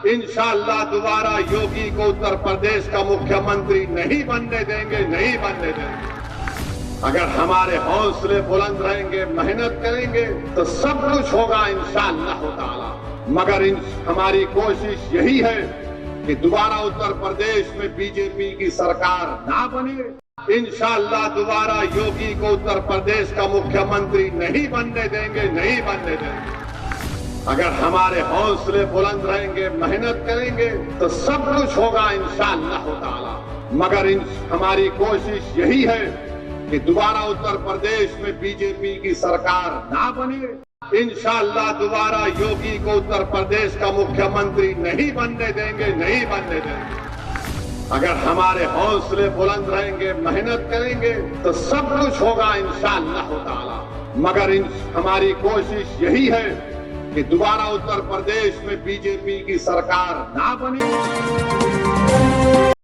इंशाअल्लाह दोबारा योगी को उत्तर प्रदेश का मुख्यमंत्री नहीं बनने देंगे, नहीं बनने देंगे। अगर हमारे हौसले बुलंद रहेंगे, मेहनत करेंगे तो सब कुछ होगा इंशाअल्लाह ताला। मगर हमारी कोशिश यही है कि दोबारा उत्तर प्रदेश में बीजेपी की सरकार ना बने। इंशाअल्लाह दोबारा योगी को उत्तर प्रदेश का मुख्यमंत्री नहीं बनने देंगे, नहीं बनने देंगे। अगर हमारे हौसले बुलंद रहेंगे, मेहनत करेंगे तो सब कुछ होगा इंशाअल्लाह ताला। मगर हमारी कोशिश यही है कि दोबारा उत्तर प्रदेश में बीजेपी की सरकार ना बने। इंशाअल्लाह दोबारा योगी को उत्तर प्रदेश का मुख्यमंत्री नहीं बनने देंगे, नहीं बनने देंगे। अगर हमारे हौसले बुलंद रहेंगे, मेहनत करेंगे तो सब कुछ होगा इंशाअल्लाह ताला। मगर हमारी कोशिश यही है कि दोबारा उत्तर प्रदेश में बीजेपी की सरकार ना बने।